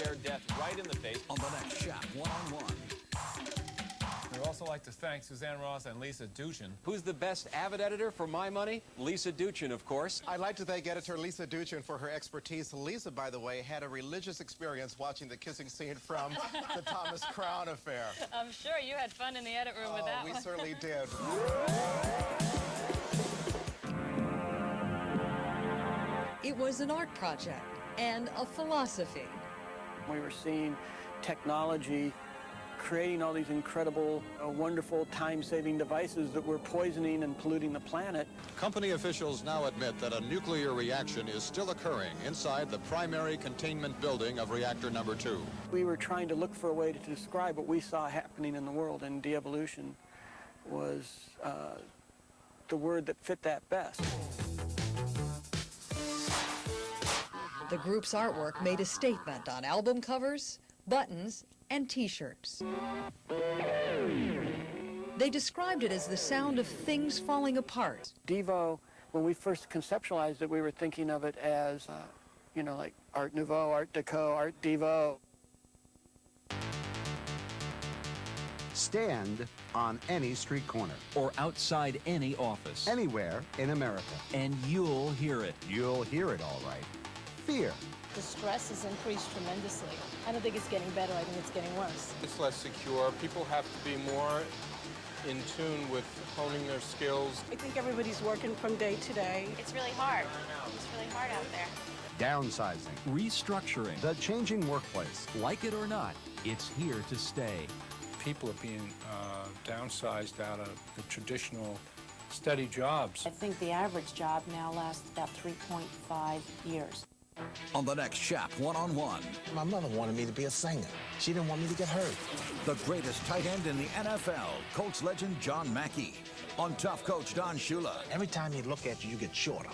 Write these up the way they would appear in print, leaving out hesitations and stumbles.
stare death right in the face. On the next Shap One-on-One. We'd also like to thank Suzanne Ross and Lisa Duchin. Who's the best avid editor for my money? Lisa Duchin, of course. I'd like to thank editor Lisa Duchin for her expertise. Lisa, by the way, had a religious experience watching the kissing scene from the Thomas Crown affair. I'm sure you had fun in the edit room with that we one. certainly did. It was an art project and a philosophy. We were seeing technology creating all these incredible, wonderful time-saving devices that were poisoning and polluting the planet. Company officials now admit that a nuclear reaction is still occurring inside the primary containment building of reactor number 2. We were trying to look for a way to describe what we saw happening in the world, and de-evolution was the word that fit that best. The group's artwork made a statement on album covers, buttons, and T-shirts. They described it as the sound of things falling apart. Devo, when we first conceptualized it, we were thinking of it as, you know, like Art Nouveau, Art Deco, Art Devo. Stand on any street corner. Or outside any office. Anywhere in America. And you'll hear it. You'll hear it all right. Fear. The stress has increased tremendously. I don't think it's getting better. I think it's getting worse. It's less secure. People have to be more in tune with honing their skills. I think everybody's working from day to day. It's really hard. It's really hard out there. Downsizing. Restructuring. The changing workplace. Like it or not, it's here to stay. People are being downsized out of the traditional steady jobs. I think the average job now lasts about 3.5 years. On the next Shap One-on-One. My mother wanted me to be a singer. She didn't want me to get hurt. The greatest tight end in the NFL, Colts legend John Mackey. On Tough Coach Don Shula. Every time he look at you, you get shorter.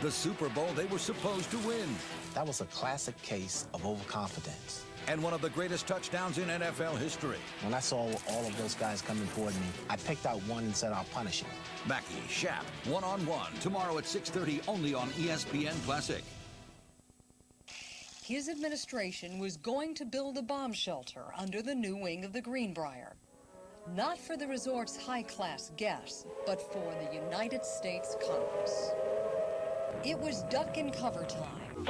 The Super Bowl they were supposed to win. That was a classic case of overconfidence. And one of the greatest touchdowns in NFL history. When I saw all of those guys coming toward me, I picked out one and said, I'll punish him. Mackey, Shap, One-on-One, tomorrow at 6:30, only on ESPN Classic. His administration was going to build a bomb shelter under the new wing of the Greenbrier. Not for the resort's high-class guests, but for the United States Congress. It was duck and cover time.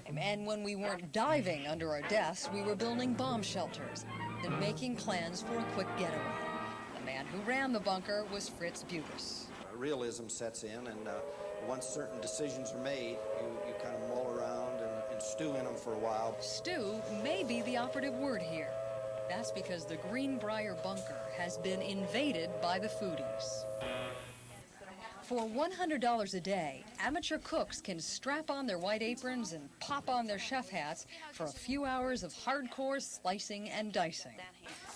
And when we weren't diving under our desks, we were building bomb shelters and making plans for a quick getaway. The man who ran the bunker was Fritz Bubis. Realism sets in, and once certain decisions are made, you kind of mull around and stew in them for a while. Stew may be the operative word here. That's because the Greenbrier bunker has been invaded by the foodies. For $100 a day, amateur cooks can strap on their white aprons and pop on their chef hats for a few hours of hardcore slicing and dicing.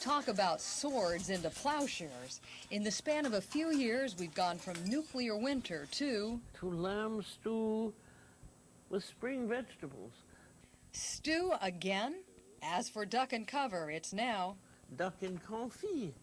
Talk about swords into plowshares. In the span of a few years, we've gone from nuclear winter to lamb stew with spring vegetables. Stew again? As for duck and cover, it's now Duck and confit.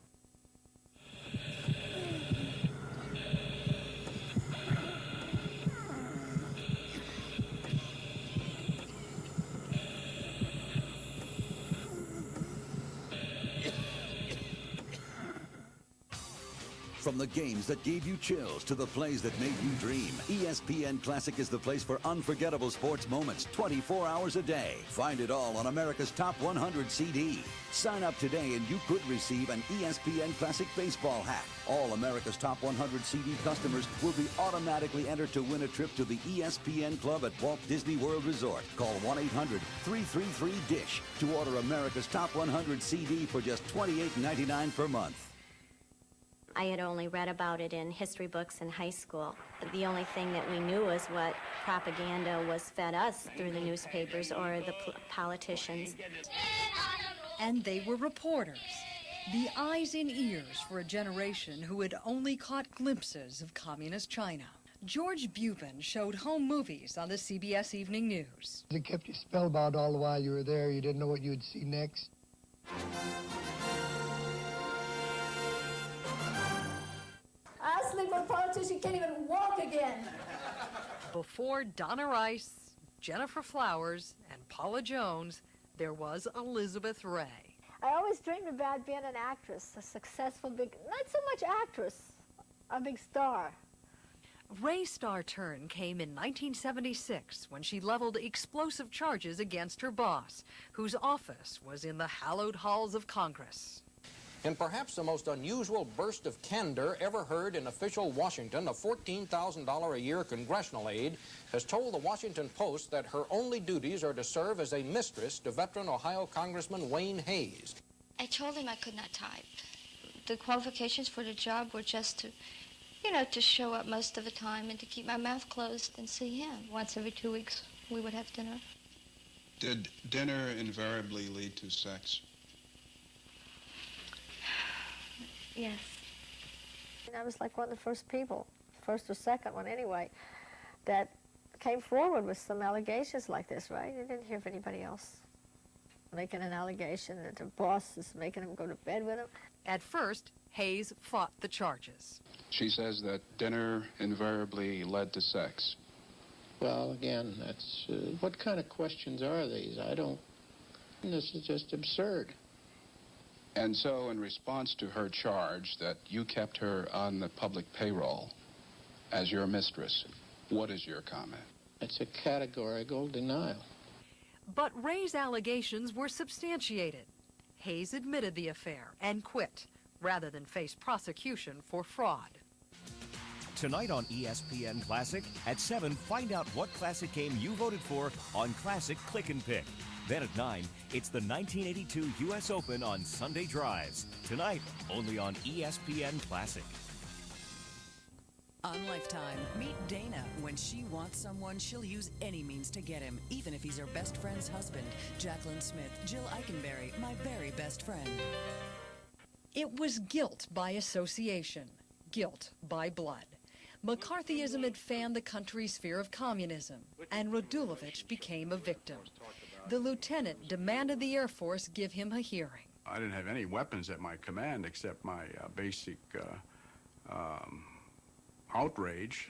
From the games that gave you chills to the plays that made you dream, ESPN Classic is the place for unforgettable sports moments 24 hours a day. Find it all on America's Top 100 CD. Sign up today and you could receive an ESPN Classic baseball hat. All America's Top 100 CD customers will be automatically entered to win a trip to the ESPN Club at Walt Disney World Resort. Call 1-800-333-DISH to order America's Top 100 CD for just $28.99 per month. I had only read about it in history books in high school. The only thing that we knew was what propaganda was fed us through the newspapers or the politicians. And they were reporters, the eyes and ears for a generation who had only caught glimpses of communist China. George Bubin showed home movies on the CBS Evening News. It kept you spellbound all the while you were there. You didn't know what you'd see next. I sleep with politicians, you can't even walk again. Before Donna Rice, Jennifer Flowers, and Paula Jones, there was Elizabeth Ray. I always dreamed about being an actress, a successful big, not so much actress, a big star. Ray's star turn came in 1976 when she leveled explosive charges against her boss, whose office was in the hallowed halls of Congress. In perhaps the most unusual burst of candor ever heard in official Washington, a $14,000 a year congressional aide has told the Washington Post that her only duties are to serve as a mistress to veteran Ohio Congressman Wayne Hayes. I told him I could not type. The qualifications for the job were just to, you know, to show up most of the time and to keep my mouth closed and see him. Once every 2 weeks, we would have dinner. Did dinner invariably lead to sex? Yes. And I was like one of the first people, first or second one anyway, that came forward with some allegations like this, right? You didn't hear of anybody else making an allegation that the boss is making him go to bed with him. At first, Hayes fought the charges. She says that dinner invariably led to sex. Well, again, that's, what kind of questions are these? This is just absurd. And so, in response to her charge that you kept her on the public payroll as your mistress, what is your comment? It's a categorical denial. But Ray's allegations were substantiated. Hayes admitted the affair and quit, rather than face prosecution for fraud. Tonight on ESPN Classic, at 7, find out what classic game you voted for on Classic Click and Pick. Then at 9, it's the 1982 U.S. Open on Sunday Drives. Tonight, only on ESPN Classic. On Lifetime, meet Dana. When she wants someone, she'll use any means to get him, even if he's her best friend's husband. Jacqueline Smith, Jill Eikenberry, my very best friend. It was guilt by association, guilt by blood. McCarthyism had fanned the country's fear of communism, and Radulovich became a victim. The lieutenant demanded the Air Force give him a hearing. I didn't have any weapons at my command except my basic outrage.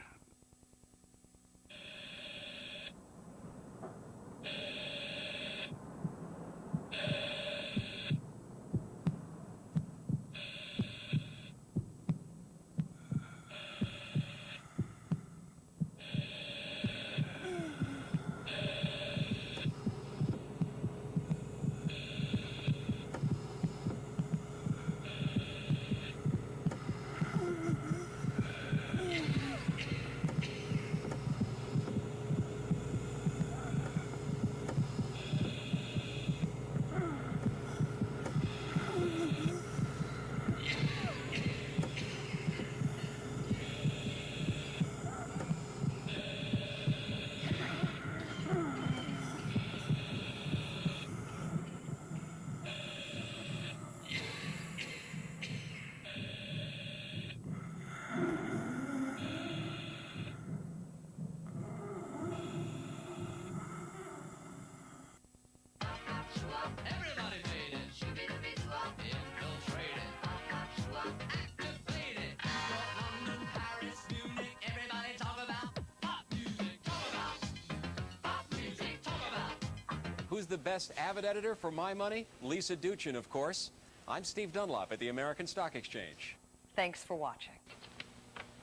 Who's the best avid editor for my money? Lisa Duchin, of course. I'm Steve Dunlop at the American Stock Exchange. Thanks for watching.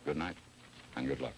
Good night and good luck.